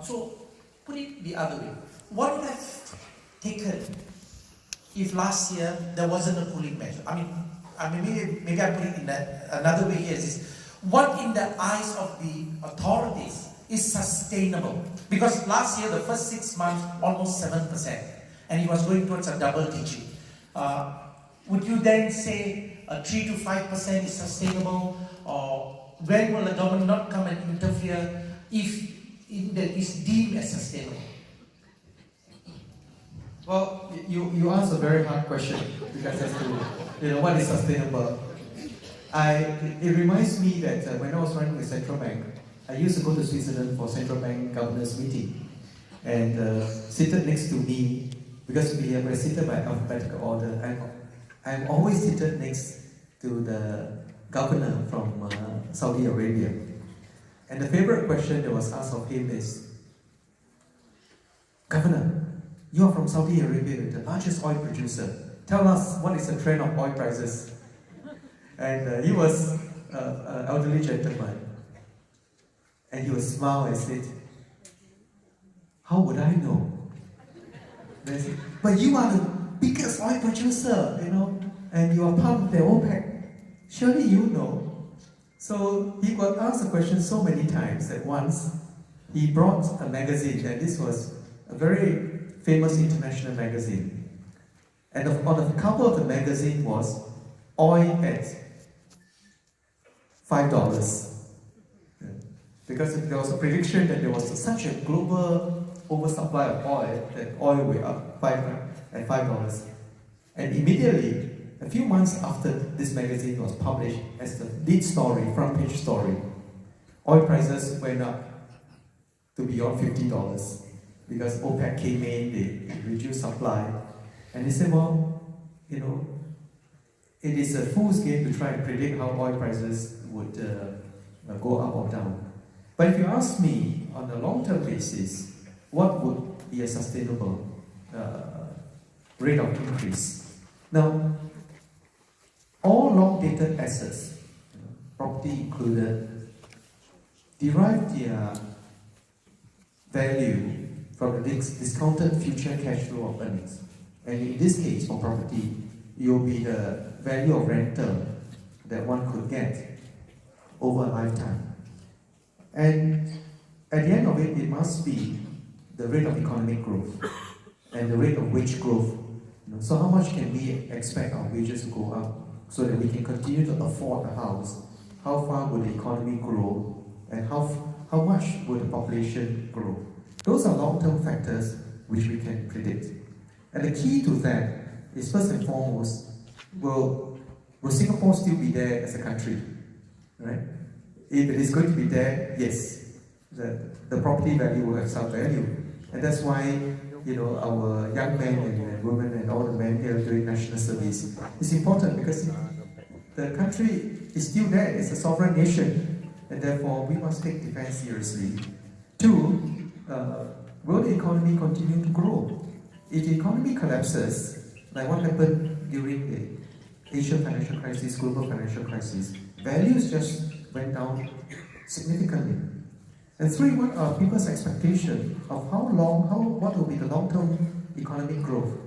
So put it the other way. What would have taken if last year there wasn't a cooling measure? I mean, maybe I put it in another way here is what in the eyes of the authorities is sustainable? Because last year, the first 6 months, almost 7%, and it was going towards a double digit. Would you then say 3 to 5% is sustainable, or when will the government not come and interfere if that is deemed as sustainable? Well, you asked a very hard question because as to what is sustainable. It reminds me that when I was running the central bank, I used to go to Switzerland for central bank governors meeting, and seated next to me, because we are seated by alphabetical order, I'm always seated next to the governor from Saudi Arabia. And the favorite question that was asked of him is, Governor, you are from Saudi Arabia, the largest oil producer. Tell us what is the trend of oil prices? And he was an elderly gentleman. And he would smile and said, how would I know? And I said, but you are the biggest oil producer, and you are part of the OPEC. Surely you know. So he got asked the question so many times that once he brought a magazine, and this was a very famous international magazine. And on the cover of the magazine was oil at $5. Because there was a prediction that there was such a global oversupply of oil that oil will be up at $5. And immediately, a few months after this magazine was published as the lead story, front page story, oil prices went up to beyond $50 because OPEC came in, they reduced supply. And they said, well, it is a fool's game to try and predict how oil prices would go up or down. But if you ask me, on a long-term basis, what would be a sustainable rate of increase? Now, all long-dated assets, property included, derive their value from the discounted future cash flow of earnings. And in this case, for property, it will be the value of rental that one could get over a lifetime. And at the end of it, it must be the rate of economic growth and the rate of wage growth. So how much can we expect our wages to go up so that we can continue to afford a house? How far will the economy grow? And how much will the population grow? Those are long-term factors which we can predict. And the key to that is, first and foremost, will Singapore still be there as a country? Right? If it is going to be there, yes, the property value will have some value. And that's why, our young men and women and all the men here doing national service is important, because the country is still there. It's a sovereign nation, and therefore we must take defense seriously. Two, will the economy continue to grow? If the economy collapses, like what happened during the Asian financial crisis, global financial crisis, values just went down significantly. And three, what are people's expectation of what will be the long-term economic growth?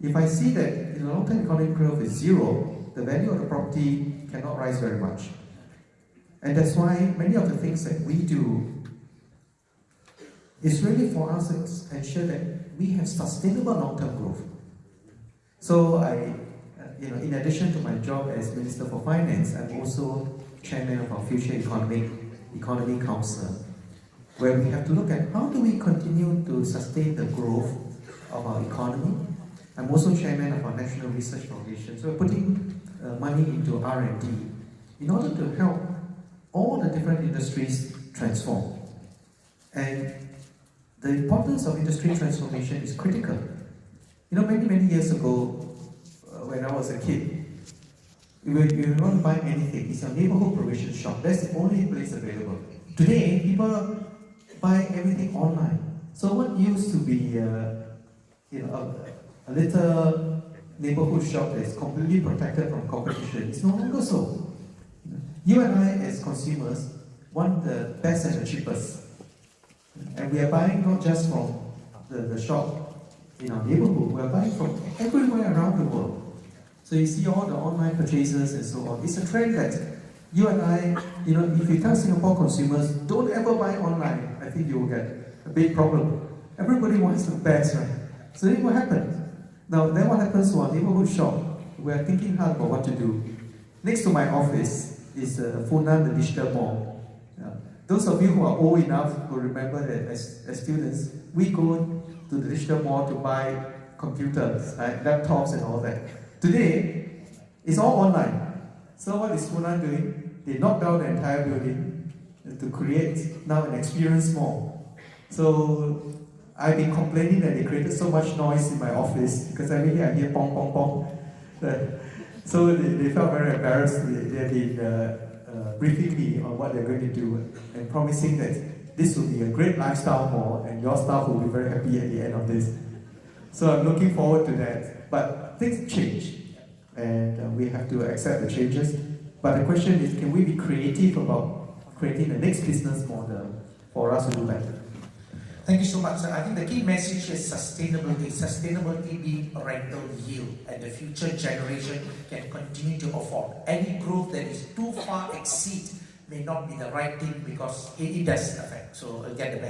If I see that the long-term economic growth is zero, the value of the property cannot rise very much. And that's why many of the things that we do is really for us to ensure that we have sustainable long-term growth. So in addition to my job as Minister for Finance, I'm also Chairman of our Future Economy Council, where we have to look at how do we continue to sustain the growth of our economy. I'm also Chairman of our National Research Foundation, so we're putting money into R&D in order to help all the different industries transform. And the importance of industry transformation is critical. Many years ago, when I was a kid, if you want to buy anything, it's a neighborhood provision shop. That's the only place available. Today, people buy everything online. So what used to be a little neighborhood shop that is completely protected from competition is no longer so. You and I, as consumers, want the best and the cheapest. And we are buying not just from the shop in our neighborhood, we are buying from everywhere around the world. So you see all the online purchases and so on. It's a trend that you and I, if you tell Singapore consumers, don't ever buy online, I think you will get a big problem. Everybody wants the best, right? So then what happens? Now, then what happens to our neighborhood shop? We are thinking hard about what to do. Next to my office is Funan, the digital mall. Those of you who are old enough will remember that as students, we go to the digital mall to buy computers, right? Laptops and all that. Today, it's all online. So what is Funan doing? They knocked down the entire building to create now an experience mall. So I've been complaining that they created so much noise in my office because every day I hear pong pong pong. So they felt very embarrassed. They've been briefing me on what they're going to do and promising that this will be a great lifestyle mall and your staff will be very happy at the end of this. So I'm looking forward to that. But things change and we have to accept the changes. But the question is, can we be creative about creating the next business model for us to do better? Thank you so much, sir. I think the key message is sustainability. Sustainability being a rental yield, and the future generation can continue to afford. Any growth that is too far exceed may not be the right thing because it does affect. So again, the message.